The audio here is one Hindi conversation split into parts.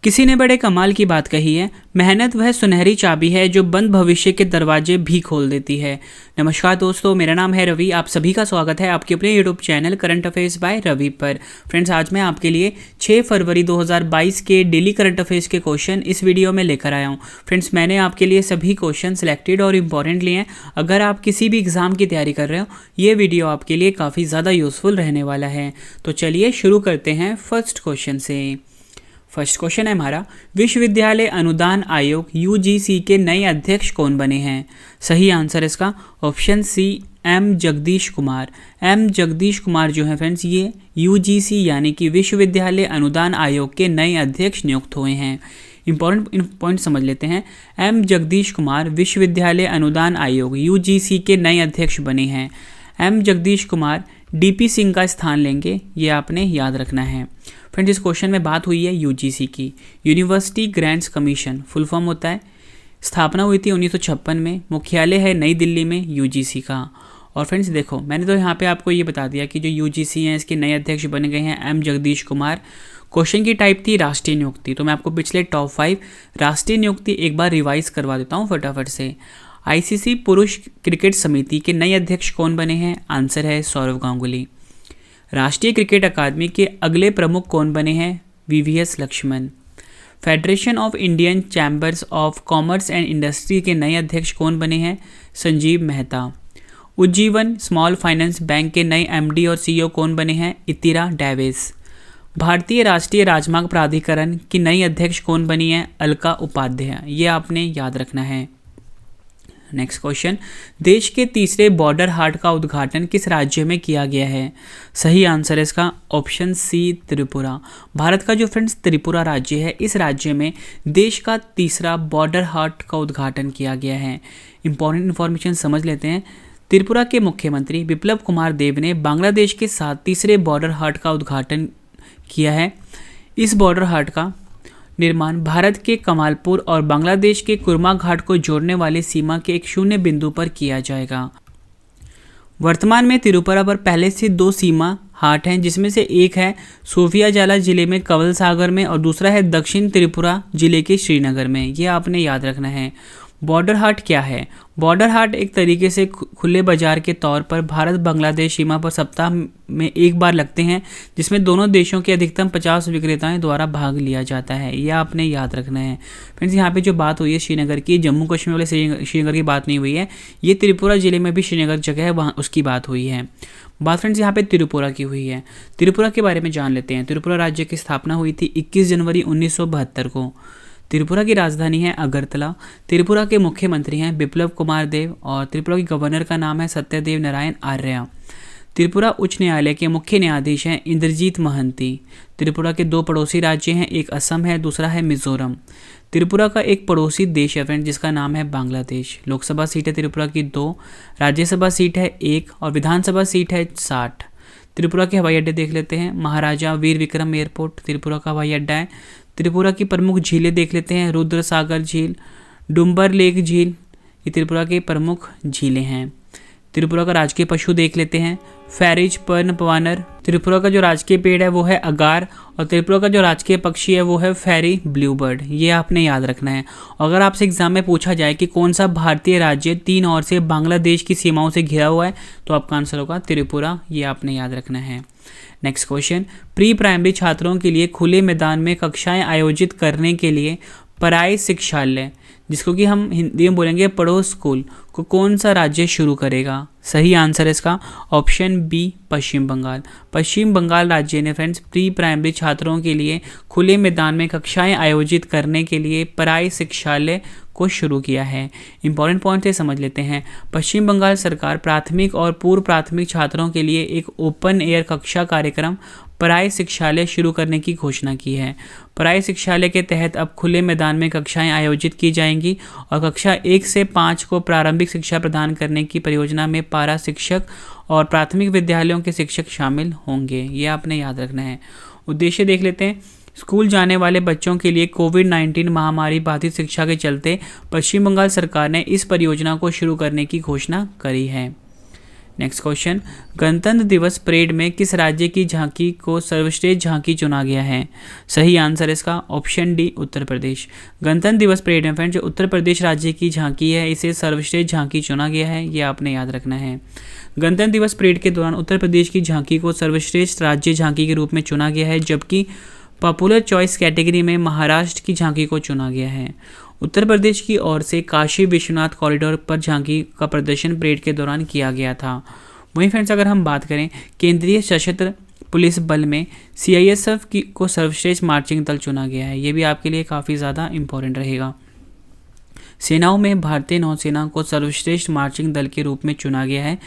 किसी ने बड़े कमाल की बात कही है, मेहनत वह सुनहरी चाबी है जो बंद भविष्य के दरवाजे भी खोल देती है। नमस्कार दोस्तों, मेरा नाम है रवि। आप सभी का स्वागत है आपके अपने YouTube channel current affairs by Ravi पर। फ्रेंड्स, आज मैं आपके लिए 6 फरवरी 2022 के डेली करंट अफेयर्स के क्वेश्चन इस वीडियो में लेकर आया हूँ। फ्रेंड्स, मैंने आपके लिए सभी क्वेश्चन सिलेक्टेड और इम्पॉर्टेंट लिए हैं। अगर आप किसी भी एग्जाम की तैयारी कर रहे हो, ये वीडियो आपके लिए काफ़ी ज़्यादा यूजफुल रहने वाला है। तो चलिए शुरू करते हैं फर्स्ट क्वेश्चन से। फर्स्ट क्वेश्चन है हमारा, विश्वविद्यालय अनुदान आयोग यूजीसी के नए अध्यक्ष कौन बने हैं? सही आंसर इसका option C, M Jagdish Kumar. M Jagdish Kumar जो है फ्रेंड्स, ये यूजीसी यानी कि विश्वविद्यालय अनुदान आयोग के नए अध्यक्ष नियुक्त हुए हैं। इंपॉर्टेंट पॉइंट समझ लेते हैं। एम जगदीश कुमार विश्वविद्यालय अनुदान आयोग यूजीसी के नए अध्यक्ष बने हैं। एम जगदीश कुमार डीपी सिंह का स्थान लेंगे, ये आपने याद रखना है। फ्रेंड्स, इस क्वेश्चन में बात हुई है यूजीसी की, university grants commission full form होता है। स्थापना हुई थी 1956 में, मुख्यालय है नई दिल्ली में यूजीसी का। और फ्रेंड्स देखो, मैंने तो यहाँ पे आपको ये बता दिया कि जो यूजीसी हैं इसके नए अध्यक्ष बने गए हैं एम जगदीश कुमार। क्वेश्चन की टाइप थी राष्ट्रीय नियुक्ति, तो मैं आपको पिछले टॉप 5 राष्ट्रीय नियुक्ति एक बार रिवाइज करवा देता हूँ फटाफट से। आईसीसी पुरुष क्रिकेट समिति के नए अध्यक्ष कौन बने हैं? आंसर है सौरव गांगुली। राष्ट्रीय क्रिकेट अकादमी के अगले प्रमुख कौन बने हैं? VVS Laxman. Federation of Indian Chambers of Commerce and Industry के नए अध्यक्ष कौन बने हैं? Sanjeev Mehta. Ujjivan small finance bank के नए एमडी और सीईओ कौन बने हैं? इतिरा डेविस। भारतीय राष्ट्रीय राजमार्ग प्राधिकरण की नई अध्यक्ष कौन बनी है? अलका उपाध्याय। ये आपने याद रखना है। नेक्स्ट क्वेश्चन, देश के तीसरे बॉर्डर हाट का उद्घाटन किस राज्य में किया गया है? सही आंसर है इसका ऑप्शन सी, त्रिपुरा। भारत का जो फ्रेंड्स त्रिपुरा राज्य है, इस राज्य में देश का तीसरा बॉर्डर हाट का उद्घाटन किया गया है। इंपॉर्टेंट इन्फॉर्मेशन समझ लेते हैं। त्रिपुरा के मुख्यमंत्री बिप्लब कुमार देब ने बांग्लादेश के साथ तीसरे बॉर्डर हाट का उद्घाटन किया है। इस बॉर्डर हाट का निर्माण भारत के कमालपुर और बांग्लादेश के कुरमा घाट को जोड़ने वाले सीमा के एक शून्य बिंदु पर किया जाएगा। वर्तमान में त्रिपुरा पर पहले से 2 सीमा हाट हैं, जिसमें से एक है सोफियाजाला जिले में कंवल सागर में और दूसरा है दक्षिण त्रिपुरा जिले के श्रीनगर में। ये आपने याद रखना है। बॉर्डर हाट क्या है? बॉर्डर हाट एक तरीके से खुले बाजार के तौर पर भारत बांग्लादेश सीमा पर सप्ताह में एक बार लगते हैं, जिसमें दोनों देशों के अधिकतम 50 विक्रेताओं द्वारा भाग लिया जाता है। यह आपने याद रखना है। फ्रेंड्स, यहाँ पे जो बात हुई है श्रीनगर की, जम्मू कश्मीर वाले श्रीनगर की बात नहीं हुई है। ये त्रिपुरा जिले में भी श्रीनगर जगह है, वहाँ उसकी बात हुई है। बात फ्रेंड्स यहाँ पे त्रिपुरा की हुई है। त्रिपुरा के बारे में जान लेते हैं। त्रिपुरा राज्य की स्थापना हुई थी 21 जनवरी 1972 को। त्रिपुरा की राजधानी है अगरतला। त्रिपुरा के मुख्यमंत्री हैं बिप्लब कुमार देव और त्रिपुरा के गवर्नर का नाम है सत्यदेव नारायण आर्य। त्रिपुरा उच्च न्यायालय के मुख्य न्यायाधीश हैं इंद्रजीत महंती। त्रिपुरा के 2 पड़ोसी राज्य हैं, एक असम है, दूसरा है मिजोरम। त्रिपुरा का एक पड़ोसी देश है फ्रेंड, जिसका नाम है बांग्लादेश। लोकसभा सीट है त्रिपुरा की 2, राज्यसभा सीट है 1 और विधानसभा सीट है 60। त्रिपुरा के हवाई अड्डे देख लेते हैं। महाराजा वीर विक्रम एयरपोर्ट त्रिपुरा का हवाई अड्डा है। त्रिपुरा की प्रमुख झीलें देख लेते हैं। रुद्र सागर झील, डुम्बर लेक झील, ये त्रिपुरा के प्रमुख झीलें हैं। त्रिपुरा का राजकीय पशु देख लेते हैं। फैरिज पर्ण पवानर। त्रिपुरा का जो राजकीय पेड़ है वो है अगार और त्रिपुरा का जो राजकीय पक्षी है वो है फेरी ब्लू बर्ड। ये आपने याद रखना है। अगर आपसे एग्जाम में पूछा जाए कि कौन सा भारतीय राज्य 3 ओर से बांग्लादेश की सीमाओं से घिरा हुआ है, तो आपका आंसर होगा त्रिपुरा। ये आपने याद रखना है। नेक्स्ट क्वेश्चन, प्री प्राइमरी छात्रों के लिए खुले मैदान में कक्षाएं आयोजित करने के लिए पराय शिक्षालय, जिसको कि हम हिंदी में बोलेंगे पड़ोस स्कूल, को कौन सा राज्य शुरू करेगा? सही आंसर है इसका ऑप्शन बी, पश्चिम बंगाल। पश्चिम बंगाल राज्य ने फ्रेंड्स प्री प्राइमरी छात्रों के लिए खुले मैदान में कक्षाएं आयोजित करने के लिए पराय शिक्षालय को शुरू किया है। इंपॉर्टेंट पॉइंट से समझ लेते हैं। पश्चिम बंगाल सरकार प्राथमिक और पूर्व प्राथमिक छात्रों के लिए एक ओपन एयर कक्षा कार्यक्रम पराय शिक्षालय शुरू करने की घोषणा की है। पराय शिक्षालय के तहत अब खुले मैदान में कक्षाएं आयोजित की जाएंगी और कक्षा 1 से 5 को प्रारंभिक शिक्षा प्रदान करने की परियोजना में पारा शिक्षक और प्राथमिक विद्यालयों के शिक्षक शामिल होंगे। ये आपने याद रखना है। उद्देश्य देख लेते हैं। स्कूल जाने वाले बच्चों के लिए कोविड-19 महामारी बाधित शिक्षा के चलते पश्चिम बंगाल सरकार ने इस परियोजना को शुरू करने की घोषणा करी है। नेक्स्ट क्वेश्चन, गणतंत्र दिवस परेड में किस राज्य की झांकी को सर्वश्रेष्ठ झांकी चुना गया है? सही आंसर इसका ऑप्शन डी, उत्तर प्रदेश। गणतंत्र दिवस परेड में फ्रेंड्स जो उत्तर प्रदेश राज्य की झांकी है इसे सर्वश्रेष्ठ झांकी चुना गया है, ये आपने याद रखना है। गणतंत्र दिवस परेड के दौरान उत्तर प्रदेश की झांकी को सर्वश्रेष्ठ राज्य झांकी के रूप में चुना गया है, जबकि पॉपुलर चॉइस कैटेगरी में महाराष्ट्र की झांकी को चुना गया है। उत्तर प्रदेश की ओर से काशी विश्वनाथ कॉरिडोर पर झांकी का प्रदर्शन परेड के दौरान किया गया था। वहीं फ्रेंड्स अगर हम बात करें केंद्रीय सशस्त्र पुलिस बल में CISF को सर्वश्रेष्ठ मार्चिंग दल चुना गया है, ये भी आपके लिए काफ़ी ज़्यादा इंपॉर्टेंट रहेगा। सेनाओं में भारतीय नौसेना को सर्वश्रेष्ठ मार्चिंग दल के रूप में चुना गया है।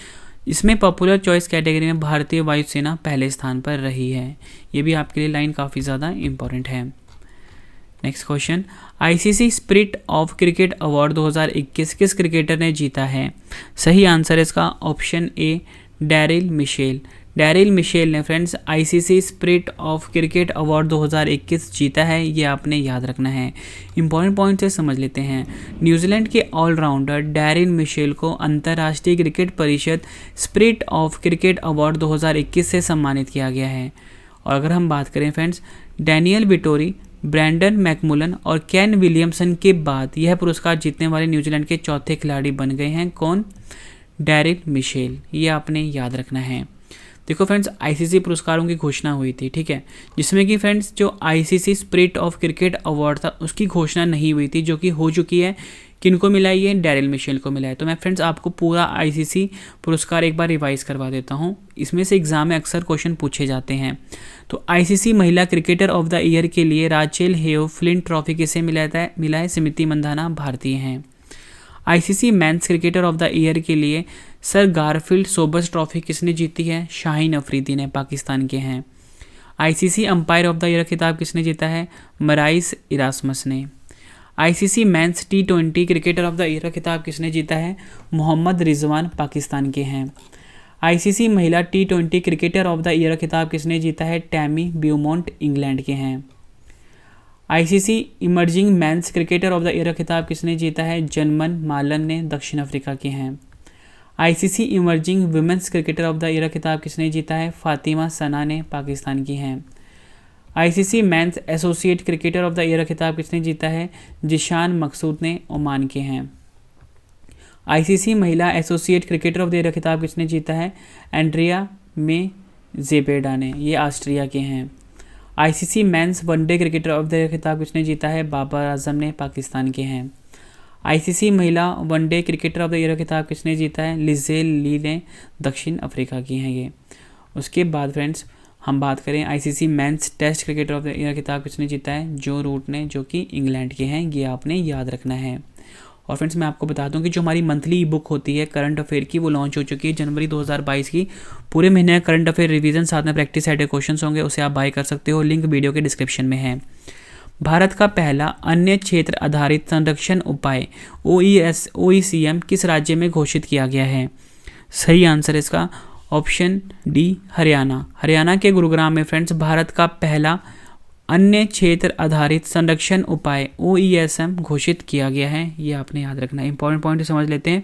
इसमें पॉपुलर चॉइस कैटेगरी में भारतीय वायुसेना पहले स्थान पर रही है, ये भी आपके लिए लाइन काफ़ी ज़्यादा इंपॉर्टेंट है। Next question, ICC spirit of cricket award 2021 किस क्रिकेटर ने जीता है? सही आंसर इसका option A, Daryl Mitchell. Daryl Mitchell ने friends ICC spirit of cricket award 2021 जीता है, ये आपने याद रखना है। इंपॉर्टेंट पॉइंट से समझ लेते हैं। न्यूजीलैंड के ऑलराउंडर डैरिल मिशेल को अंतर्राष्ट्रीय क्रिकेट परिषद स्पिरिट ऑफ क्रिकेट अवार्ड 2021 से सम्मानित किया गया है। और अगर हम बात करें friends Daniel Vettori, Brendon McCullum और केन विलियमसन के बाद यह पुरस्कार जीतने वाले न्यूजीलैंड के चौथे खिलाड़ी बन गए हैं। कौन? डैरिल मिशेल, ये आपने याद रखना है। देखो फ्रेंड्स ICC पुरस्कारों की घोषणा हुई थी, ठीक है, जिसमें कि फ्रेंड्स जो ICC spirit of cricket award था उसकी घोषणा नहीं हुई थी, जो कि हो चुकी है। किनको मिला है? ये डैरिल मिशेल को मिला है। तो मैं फ्रेंड्स आपको पूरा ICC पुरस्कार एक बार रिवाइज करवा देता हूँ, इसमें से एग्जाम में अक्सर क्वेश्चन पूछे जाते हैं। तो ICC महिला क्रिकेटर ऑफ द ईयर के लिए राचेल हेयो फ्लिंट ट्रॉफी किसे मिला है? स्मृति मंधाना भारतीय हैं। ICC men's cricketer of the year के लिए सर गारफील्ड सोबर्स ट्रॉफी किसने जीती है? शाहीन अफरीदी ने, पाकिस्तान के हैं। ICC umpire of the year खिताब किसने जीता है? मराइस इरास्मस ने। ICC men's T20 cricketer of the year खिताब किसने जीता है? मोहम्मद रिजवान, पाकिस्तान के हैं। ICC महिला T20 cricketer of the year खिताब किसने जीता है? टैमी ब्यूमॉन्ट, इंग्लैंड के हैं। ICC emerging men's cricketer of the year खिताब किसने जीता है? जनमन मालन ने, दक्षिण अफ्रीका के हैं। ICC emerging women's cricketer of the year खिताब किसने जीता है? फातिमा सना ने, पाकिस्तान की हैं। ICC men's associate cricketer of the year खिताब किसने जीता है? जिशान मकसूद ने, ओमान के हैं। ICC महिला associate cricketer of the year खिताब किसने जीता है? एंड्रिया में जेपेडा ने, ये ऑस्ट्रिया के हैं। ICC men's one day cricketer of the year खिताब किसने जीता है? बाबर आजम ने, पाकिस्तान के हैं। ICC महिला one day cricketer of the year खिताब किसने जीता है? लिजेल ली ने, दक्षिण अफ्रीका की हैं ये। उसके बाद फ्रेंड्स हम बात करें ICC men's test cricketer of the year खिताब किसने जीता है? जो रूट ने, जो कि इंग्लैंड के हैं, ये आपने याद रखना है। और फ्रेंड्स मैं आपको बता दूं कि जो हमारी मंथली ई बुक होती है करंट अफेयर की, वो लॉन्च हो चुकी है जनवरी 2022 की। पूरे महीने करंट अफेयर रिवीजन साथ में प्रैक्टिस सेट क्वेश्चन होंगे, उसे आप बाय कर सकते हो, लिंक वीडियो के डिस्क्रिप्शन में है। भारत का पहला अन्य क्षेत्र आधारित संरक्षण उपाय OECM किस राज्य में घोषित किया गया है? सही आंसर इसका ऑप्शन डी, हरियाणा। हरियाणा के गुरुग्राम में फ्रेंड्स भारत का पहला अन्य क्षेत्र आधारित संरक्षण उपाय OESM घोषित किया गया है, ये आपने याद रखना है। इंपॉर्टेंट पॉइंट समझ लेते हैं।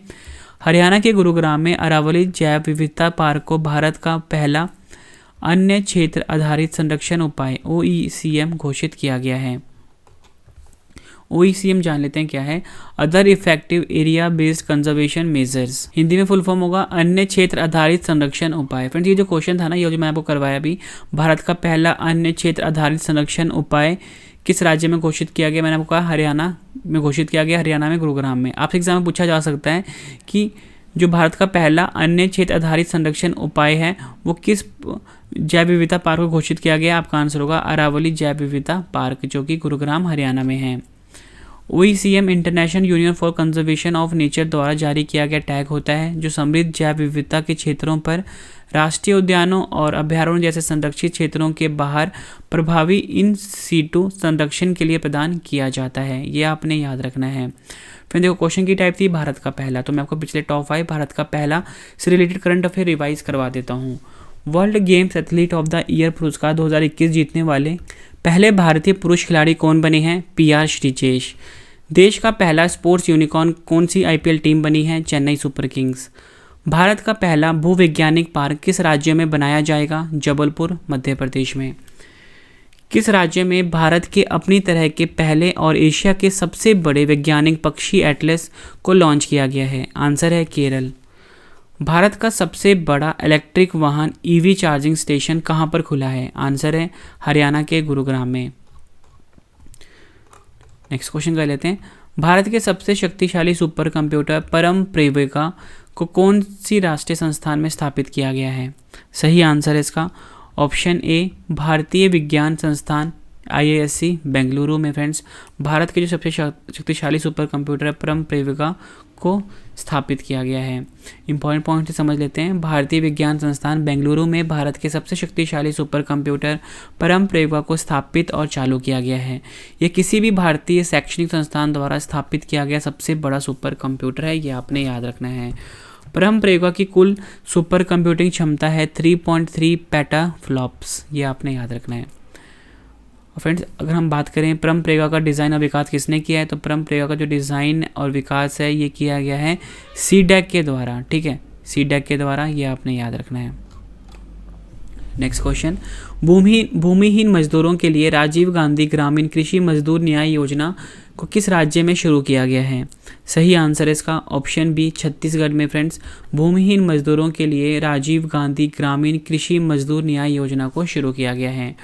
हरियाणा के गुरुग्राम में अरावली जैव विविधता पार्क को भारत का पहला अन्य क्षेत्र आधारित संरक्षण उपाय OECM घोषित किया गया है। OECM जान लेते हैं क्या है? Other effective area based conservation measures, Hindi में फुल फॉर्म होगा अन्य क्षेत्र आधारित संरक्षण उपाय। फ्रेंड्स ये जो क्वेश्चन था ना, ये जो मैं आपको करवाया अभी, भारत का पहला अन्य क्षेत्र आधारित संरक्षण उपाय किस राज्य में घोषित किया गया? मैंने आपको कहा हरियाणा में घोषित किया गया, हरियाणा में गुरुग्राम में। आपसे एग्जाम में पूछा जा सकता है कि जो भारत का पहला अन्य क्षेत्र आधारित संरक्षण उपाय है वो किस जैव विविधता पार्क को घोषित किया गया? आपका आंसर होगा अरावली जैव विविधता पार्क, जो कि गुरुग्राम हरियाणा में है। OECM international union for conservation of nature द्वारा जारी किया गया टैग होता है जो समृद्ध जैव विविधता के क्षेत्रों पर राष्ट्रीय उद्यानों और अभ्यारण्यों जैसे संरक्षित क्षेत्रों के बाहर प्रभावी इन सीटू संरक्षण के लिए प्रदान किया जाता है, ये आपने याद रखना है। फिर देखो क्वेश्चन की टाइप थी भारत का पहला, तो मैं आपको पिछले टॉप 5 भारत का पहला से रिलेटेड करंट अफेयर रिवाइज करवा देता हूँ। World games athlete of the year पुरस्कार 2021 जीतने वाले पहले भारतीय पुरुष खिलाड़ी कौन बने हैं? PR श्रीजेश। देश का पहला स्पोर्ट्स यूनिकॉर्न कौन सी IPL टीम बनी है? Chennai super Kings. भारत का पहला भूवैज्ञानिक पार्क किस राज्य में बनाया जाएगा? जबलपुर, मध्य प्रदेश में। किस राज्य में भारत के अपनी तरह के पहले और एशिया के सबसे बड़े वैज्ञानिक पक्षी एटलस को लॉन्च किया गया है? आंसर है केरल। भारत का सबसे बड़ा इलेक्ट्रिक वाहन ईवी चार्जिंग स्टेशन कहाँ पर खुला है? आंसर है हरियाणा के गुरुग्राम में। नेक्स्ट क्वेश्चन कर लेते हैं। भारत के सबसे शक्तिशाली सुपर कंप्यूटर परम प्रवेगा को कौन सी राष्ट्रीय संस्थान में स्थापित किया गया है? सही आंसर है इसका ऑप्शन ए भारतीय विज्ञान संस्थान IISc बेंगलुरु में। फ्रेंड्स, भारत के जो सबसे शक्तिशाली सुपर कंप्यूटर है परम प्रवेगा को स्थापित किया गया है। इंपॉर्टेंट पॉइंट से समझ लेते हैं। भारतीय विज्ञान संस्थान बेंगलुरु में भारत के सबसे शक्तिशाली सुपर कंप्यूटर परम प्रवेगा को स्थापित और चालू किया गया है। यह किसी भी भारतीय शैक्षणिक संस्थान द्वारा स्थापित किया गया सबसे बड़ा सुपर कंप्यूटर है, ये आपने याद रखना है। परम प्रवेगा की कुल सुपर कंप्यूटिंग क्षमता है 3.3 पेटाफ्लॉप्स, ये आपने याद रखना है। फ्रेंड्स, अगर हम बात करें परम प्रवेगा का डिज़ाइन और विकास किसने किया है, तो परम प्रवेगा का जो डिज़ाइन और विकास है ये किया गया है CDAC के द्वारा। ठीक है, CDAC के द्वारा, ये आपने याद रखना है। नेक्स्ट क्वेश्चन, भूमिहीन मजदूरों के लिए राजीव गांधी ग्रामीण कृषि मजदूर न्याय योजना को किस राज्य में शुरू किया गया है? सही आंसर है इसका ऑप्शन बी छत्तीसगढ़ में। फ्रेंड्स, भूमिहीन मजदूरों के लिए राजीव गांधी ग्रामीण कृषि मजदूर न्याय योजना को शुरू किया गया है।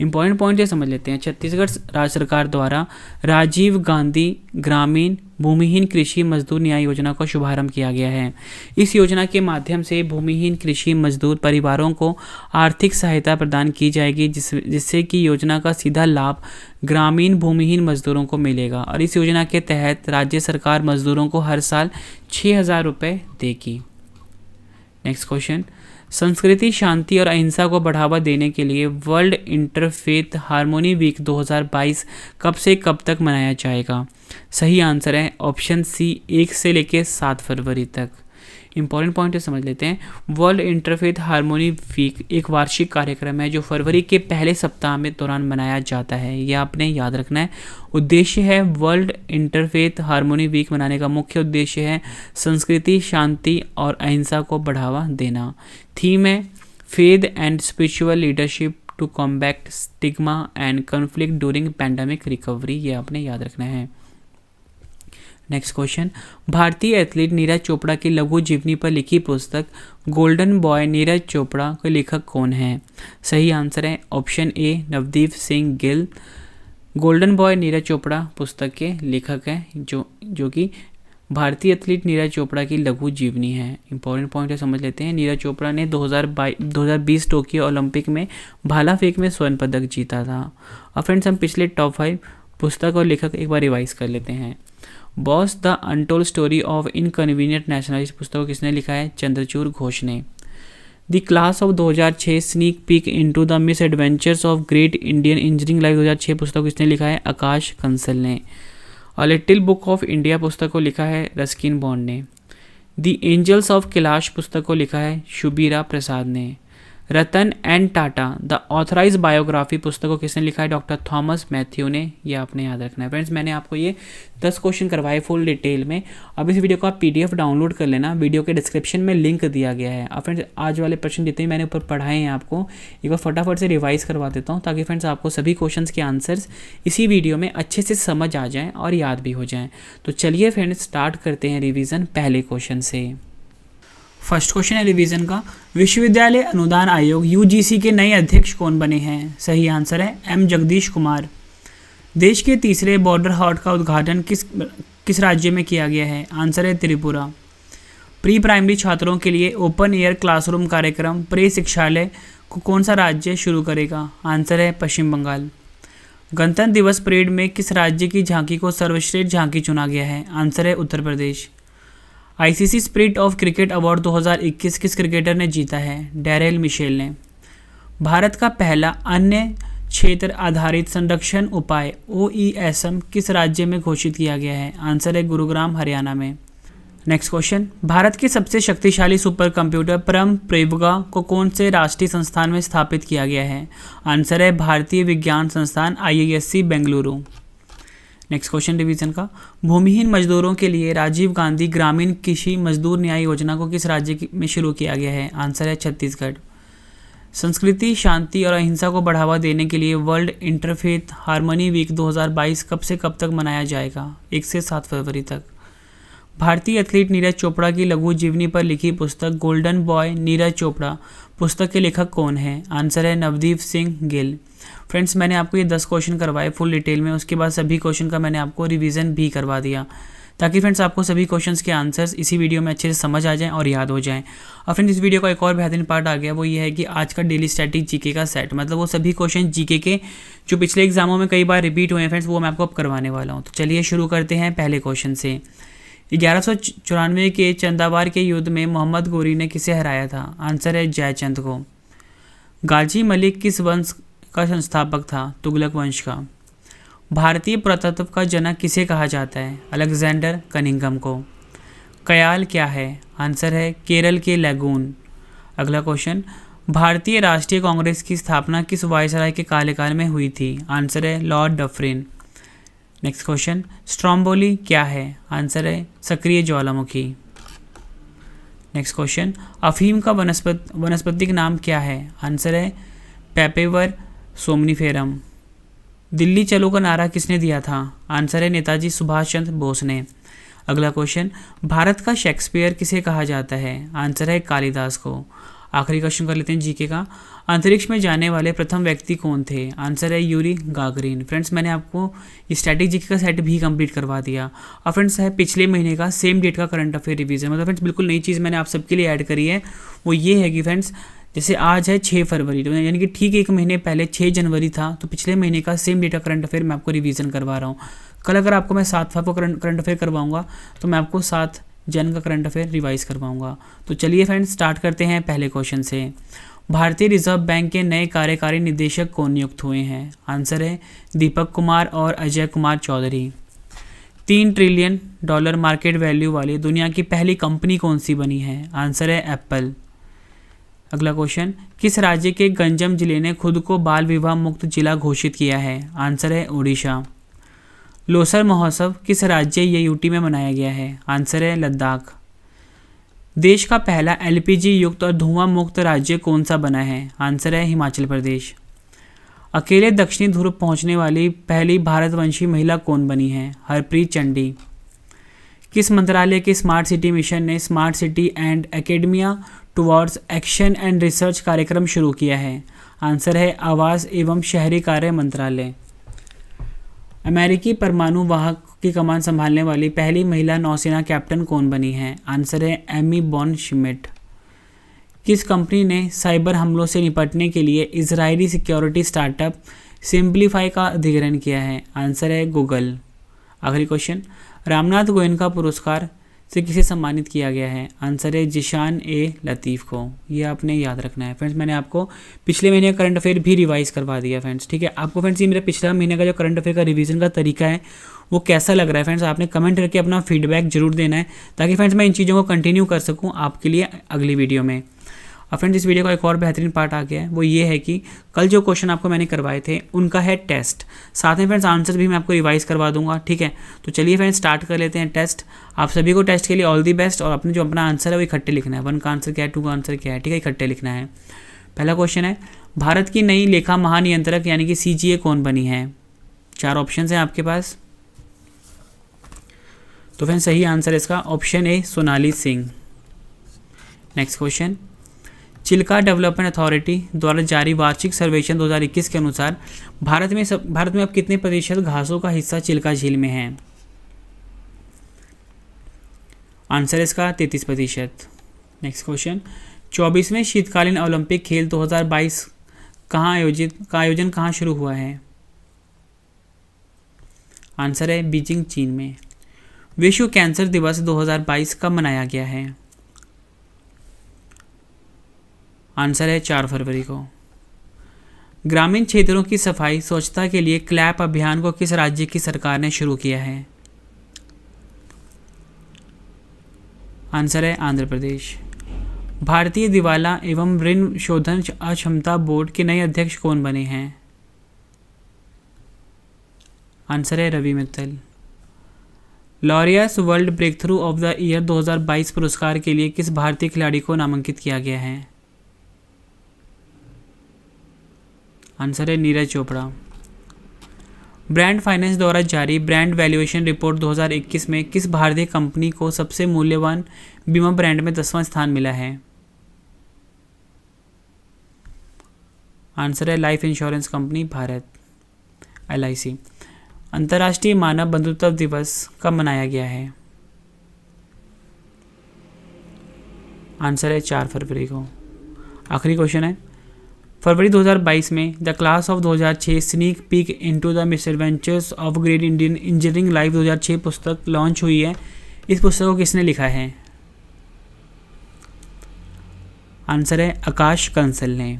इंपॉर्टेंट पॉइंट ये समझ लेते हैं। छत्तीसगढ़ राज्य सरकार द्वारा राजीव गांधी ग्रामीण भूमिहीन कृषि मजदूर न्याय योजना का शुभारंभ किया गया है। इस योजना के माध्यम से भूमिहीन कृषि मजदूर परिवारों को आर्थिक सहायता प्रदान की जाएगी, जिससे कि योजना का सीधा लाभ ग्रामीण भूमिहीन मजदूरों को मिलेगा। और इस योजना के तहत राज्य सरकार मजदूरों को हर साल 6,000 रुपये देगी। नेक्स्ट क्वेश्चन, संस्कृति, शांति और अहिंसा को बढ़ावा देने के लिए वर्ल्ड इंटरफेथ हार्मोनी वीक 2022 कब से कब तक मनाया जाएगा? सही आंसर है ऑप्शन सी 1 से लेकर 7 फरवरी तक। इंपॉर्टेंट पॉइंट समझ लेते हैं। वर्ल्ड इंटरफेथ हार्मोनी वीक एक वार्षिक कार्यक्रम है जो फरवरी के पहले सप्ताह में दौरान मनाया जाता है, यह आपने याद रखना है। उद्देश्य है वर्ल्ड इंटरफेथ हार्मोनी वीक मनाने का मुख्य उद्देश्य है संस्कृति, शांति और अहिंसा को बढ़ावा देना। थीम है faith and spiritual leadership to combat stigma and conflict during pandemic recovery, ये आपने याद रखना है। नेक्स्ट क्वेश्चन, भारतीय एथलीट नीरज चोपड़ा की लघु जीवनी पर लिखी पुस्तक गोल्डन बॉय नीरज चोपड़ा के लेखक कौन है? सही आंसर है option A Navdeep Singh Gill. Golden boy Neeraj Chopra पुस्तक के लेखक हैं जो कि भारतीय एथलीट नीरज चोपड़ा की लघु जीवनी है। इंपॉर्टेंट पॉइंट है, समझ लेते हैं। नीरज चोपड़ा ने 2020 टोक्यो ओलंपिक में भाला फेंक में स्वर्ण पदक जीता था। और फ्रेंड्स, हम पिछले टॉप 5 पुस्तक और लेखक एक बार रिवाइज कर लेते हैं। Boss the untold story of inconvenient nationalist पुस्तक को किसने लिखा है? चंद्रचूड़ घोष ने। The class of 2006 sneak peek into the miss adventures of great Indian engineering life 2006 पुस्तक को किसने लिखा है? आकाश कंसल ने। A little book of India पुस्तक को लिखा है रस्किन बॉन्ड ने। द एंजल्स ऑफ कैलाश पुस्तक को लिखा है शुबीरा प्रसाद ने। रतन and Tata the authorise biography पुस्तक को किसने लिखा है? डॉक्टर थॉमस मैथ्यू ने। ये आपने याद रखना है। फ्रेंड्स, मैंने आपको ये 10 क्वेश्चन करवाए फुल डिटेल में। अब इस वीडियो को आप PDF डाउनलोड कर लेना, वीडियो के डिस्क्रिप्शन में लिंक दिया गया है। अब फ्रेंड्स, आज वाले प्रश्न जितने मैंने ऊपर पढ़ाए हैं आपको एक बार फटाफट से रिवाइज करवा देता हूँ, ताकि फ्रेंड्स आपको सभी क्वेश्चन के आंसर्स इसी वीडियो में अच्छे से समझ आ जाएँ और याद भी हो जाएँ। तो चलिए फ्रेंड्स, स्टार्ट करते हैं रिविज़न पहले क्वेश्चन से। फर्स्ट क्वेश्चन है रिवीजन का, विश्वविद्यालय अनुदान आयोग UGC के नए अध्यक्ष कौन बने हैं? सही आंसर है M जगदीश कुमार। देश के तीसरे बॉर्डर हाट का उद्घाटन किस राज्य में किया गया है? आंसर है त्रिपुरा। प्री प्राइमरी छात्रों के लिए ओपन एयर क्लासरूम कार्यक्रम प्रे शिक्षालय को कौन सा राज्य शुरू करेगा? आंसर है पश्चिम बंगाल। गणतंत्र दिवस परेड में किस राज्य की झांकी को सर्वश्रेष्ठ झांकी चुना गया है? आंसर है Uttar Pradesh. ICC spirit of cricket award 2021 किस क्रिकेटर ने जीता है? डैरेल मिशेल ने। भारत का पहला अन्य क्षेत्र आधारित संरक्षण उपाय OESM किस राज्य में घोषित किया गया है? आंसर है गुरुग्राम, हरियाणा में। नेक्स्ट क्वेश्चन, भारत के सबसे शक्तिशाली सुपर कंप्यूटर परम प्रवेगा को कौन से राष्ट्रीय संस्थान में स्थापित किया गया है? आंसर है भारतीय विज्ञान संस्थान IISc Bengaluru. Next question revision का, भूमिहीन मजदूरों के लिए राजीव गांधी ग्रामीण कृषि मजदूर न्याय योजना को किस राज्य में शुरू किया गया है? आंसर है छत्तीसगढ़। संस्कृति, शांति और अहिंसा को बढ़ावा देने के लिए वर्ल्ड इंटरफेथ हार्मनी वीक 2022 कब से कब तक मनाया जाएगा? 1 से 7 फरवरी तक। भारतीय एथलीट नीरज चोपड़ा की लघु जीवनी पर लिखी पुस्तक गोल्डन बॉय नीरज चोपड़ा पुस्तक के लेखक कौन है? आंसर है नवदीप सिंह गिल। फ्रेंड्स, मैंने आपको ये 10 क्वेश्चन करवाए फुल डिटेल में, उसके बाद सभी क्वेश्चन का मैंने आपको रिवीजन भी करवा दिया, ताकि फ्रेंड्स आपको सभी क्वेश्चंस के आंसर्स इसी वीडियो में अच्छे से समझ आ जाएं और याद हो जाएं। और फ्रेंड्स, इस वीडियो का एक और बेहतरीन पार्ट आ गया, वो ये है कि आज का डेली स्टैटिक जीके का सेट, मतलब वो सभी क्वेश्चन जीके के जो पिछले एग्जामों में कई बार रिपीट हुए हैं फ्रेंड्स, वो मैं आपको अब करवाने वाला हूँ। तो चलिए शुरू करते हैं पहले क्वेश्चन से। 1194 के चंदावार के युद्ध में मोहम्मद गोरी ने किसे हराया था? आंसर है जयचंद को। गाजी मलिक किस वंश का संस्थापक था? तुगलक वंश का। भारतीय पुरातत्व का जनक किसे कहा जाता है? अलेक्जेंडर कनिंघम को। कयाल क्या है? आंसर है केरल के लैगून। अगला क्वेश्चन, भारतीय राष्ट्रीय कांग्रेस की स्थापना किस वायसराय के कार्यकाल में हुई थी? आंसर है Lord Dufferin. Next question, Stromboli क्या है? आंसर है सक्रिय ज्वालामुखी। नेक्स्ट क्वेश्चन, अफीम का वनस्पतिक नाम क्या है? आंसर है पेपेवर सोमनीफेरम। दिल्ली चलो का नारा किसने दिया था? आंसर है नेताजी सुभाष चंद्र बोस ने। अगला क्वेश्चन, भारत का शेक्सपियर किसे कहा जाता है? आंसर है कालिदास को। आखिरी क्वेश्चन कर लेते हैं जीके का, अंतरिक्ष में जाने वाले प्रथम व्यक्ति कौन थे? आंसर है यूरी गागरिन। फ्रेंड्स, मैंने आपको स्टैटिक जीके का सेट भी कंप्लीट करवा दिया। और फ्रेंड्स है पिछले महीने का सेम डेट का करंट अफेयर रिवीजन, मतलब फ्रेंड्स बिल्कुल नई चीज़ मैंने आप सबके लिए ऐड करी है। वो ये है कि फ्रेंड्स जैसे आज है 6 फरवरी, तो यानी कि ठीक 1 महीने पहले 6 जनवरी था, तो पिछले महीने का सेम डेट का करंट अफेयर मैं आपको रिवीजन करवा रहा हूँ। कल अगर आपको मैं 7 फरवरी को करंट अफेयर करवाऊंगा, तो मैं आपको 7 जन का करंट अफेयर रिवाइज करवाऊंगा। तो चलिए फ्रेंड्स स्टार्ट करते हैं पहले क्वेश्चन से। भारतीय रिजर्व बैंक के नए कार्यकारी निदेशक कौन नियुक्त हुए हैं? आंसर है दीपक कुमार और Ajay Kumar Chaudhary. $3 trillion market value वाली दुनिया की पहली कंपनी कौन सी बनी है? आंसर है एप्पल। अगला क्वेश्चन, किस राज्य के गंजम जिले ने खुद को बाल विवाह मुक्त जिला घोषित किया है? आंसर है ओडिशा। लोसर महोत्सव किस राज्य या यूटी में मनाया गया है? आंसर है लद्दाख। देश का पहला एलपीजी युक्त और धुआं मुक्त राज्य कौन सा बना है? आंसर है हिमाचल प्रदेश। अकेले दक्षिणी ध्रुव पहुंचने वाली पहली भारतवंशी महिला कौन बनी है? हरप्रीत चंडी। किस मंत्रालय के स्मार्ट सिटी मिशन ने smart city and academia towards action and research कार्यक्रम शुरू किया है? आंसर है आवास एवं शहरी कार्य मंत्रालय। अमेरिकी परमाणु वाहक की कमान संभालने वाली पहली महिला नौसेना कैप्टन कौन बनी है? आंसर है एमी बॉन शिमिट। किस कंपनी ने साइबर हमलों से निपटने के लिए इजरायली सिक्योरिटी स्टार्टअप सिंप्लीफाई का अधिग्रहण किया है? आंसर है गूगल। आखिरी क्वेश्चन, रामनाथ गोयनका पुरस्कार से किसे सम्मानित किया गया है? आंसर है जिशान ए लतीफ़ को। ये आपने याद रखना है फ्रेंड्स। मैंने आपको पिछले महीने का करंट अफेयर भी रिवाइज करवा दिया फ्रेंड्स, ठीक है। आपको फ्रेंड्स ये मेरा पिछला महीने का जो करंट अफेयर का रिवीजन का तरीका है वो कैसा लग रहा है फ्रेंड्स, आपने कमेंट करके अपना फीडबैक जरूर देना है, ताकि फ्रेंड्स मैं इन चीज़ों को कंटिन्यू कर सकूँ आपके लिए अगली वीडियो में। और फ्रेंड्स इस वीडियो का एक और बेहतरीन पार्ट आ गया है, वो ये है कि कल जो क्वेश्चन आपको मैंने करवाए थे उनका है टेस्ट, साथ में फ्रेंड्स आंसर भी मैं आपको रिवाइज करवा दूंगा, ठीक है। तो चलिए फ्रेंड्स स्टार्ट कर लेते हैं टेस्ट। आप सभी को टेस्ट के लिए ऑल दी बेस्ट, और अपने जो अपना आंसर है वो इकट्ठे लिखना है। 1 का आंसर क्या है, 2 का आंसर क्या है, ठीक है, इकट्ठे लिखना है। पहला क्वेश्चन है, भारत की नई लेखा महानियंत्रक यानी कि CGA कौन बनी है? 4 ऑप्शन हैं आपके पास। तो फ्रेंड्स सही आंसर है इसका option A Sonali Singh. Next question, Chilika development authority द्वारा जारी वार्षिक सर्वेक्षण 2021 के अनुसार भारत में अब कितने प्रतिशत घासों का हिस्सा चिल्का झील में है? आंसर इसका 33%। नेक्स्ट क्वेश्चन, 24वें शीतकालीन ओलंपिक खेल 2022 का आयोजन कहाँ शुरू हुआ है? आंसर है बीजिंग, चीन में। विश्व कैंसर दिवस 2022 कब मनाया गया है? आंसर है 4 फरवरी को। ग्रामीण क्षेत्रों की सफाई स्वच्छता के लिए क्लैप अभियान को किस राज्य की सरकार ने शुरू किया है? आंसर है आंध्र प्रदेश। भारतीय दिवाला एवं ऋण शोधन अक्षमता बोर्ड के नए अध्यक्ष कौन बने हैं? आंसर है Ravi Mittal. Laureus world breakthrough of the year 2022 पुरस्कार के लिए किस भारतीय खिलाड़ी को नामांकित किया गया है? आंसर है नीरज चोपड़ा। ब्रांड फाइनेंस द्वारा जारी ब्रांड वैल्यूएशन रिपोर्ट 2021 में किस भारतीय कंपनी को सबसे मूल्यवान बीमा ब्रांड में 10वां स्थान मिला है? आंसर है life insurance company Bharat, LIC। अंतर्राष्ट्रीय मानव बंधुत्व दिवस कब मनाया गया है? आंसर है 4 फरवरी को। आखिरी क्वेश्चन है, फरवरी 2022 में the class of 2006 sneak peek into the misadventures of great Indian engineering life 2006 पुस्तक लॉन्च हुई है। इस पुस्तक को किसने लिखा है? आंसर है आकाश कंसल ने।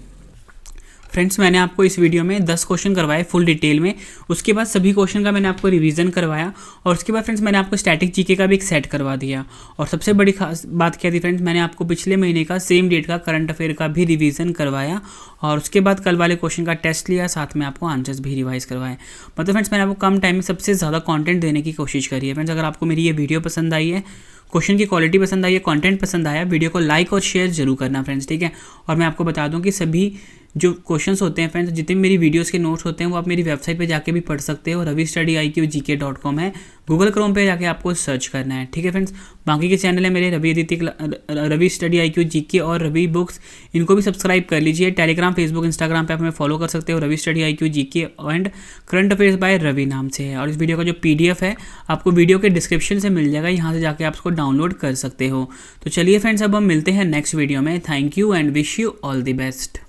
फ्रेंड्स, मैंने आपको इस वीडियो में 10 क्वेश्चन करवाए फुल डिटेल में। उसके बाद सभी क्वेश्चन का मैंने आपको रिवीजन करवाया और उसके बाद फ्रेंड्स मैंने आपको स्टैटिक जीके का भी एक सेट करवा दिया। और सबसे बड़ी खास बात क्या थी फ्रेंड्स, मैंने आपको पिछले महीने का सेम डेट का करंट अफेयर का भी रिवीजन करवाया और उसके बाद कल वाले क्वेश्चन का टेस्ट लिया, साथ में आपको आंसर्स भी रिवाइज करवाए। मतलब फ्रेंड्स मैंने आपको कम टाइम में सबसे ज़्यादा कंटेंट देने की कोशिश करी है। फ्रेंड्स, अगर आपको मेरी ये वीडियो पसंद आई है, क्वेश्चन की क्वालिटी पसंद आई है, कंटेंट पसंद आया, वीडियो को लाइक और शेयर जरूर करना फ्रेंड्स, ठीक है। और मैं आपको बता दूं कि सभी जो क्वेश्चंस होते हैं फ्रेंड्स, जितने मेरी वीडियोस के नोट्स होते हैं वो आप मेरी वेबसाइट पे जाके भी पढ़ सकते हो। ravistudyIQgk.com है, गूगल क्रोम पे जाके आपको सर्च करना है, ठीक है फ्रेंड्स। बाकी के चैनल है मेरे रवि स्टडी IQ GK और रवि बुक्स, इनको भी सब्सक्राइब कर लीजिए। टेलीग्राम, फेसबुक, इंस्टाग्राम पे आप हमें फॉलो कर सकते हो, Ravi study IQ GK and current affairs by Ravi नाम से है। और इस वीडियो का जो PDF है आपको वीडियो के डिस्क्रिप्शन से मिल जाएगा, यहाँ से जाके आप उसको डाउनलोड कर सकते हो। तो चलिए फ्रेंड्स, अब हम मिलते हैं नेक्स्ट वीडियो में। Thank you and wish you all the best.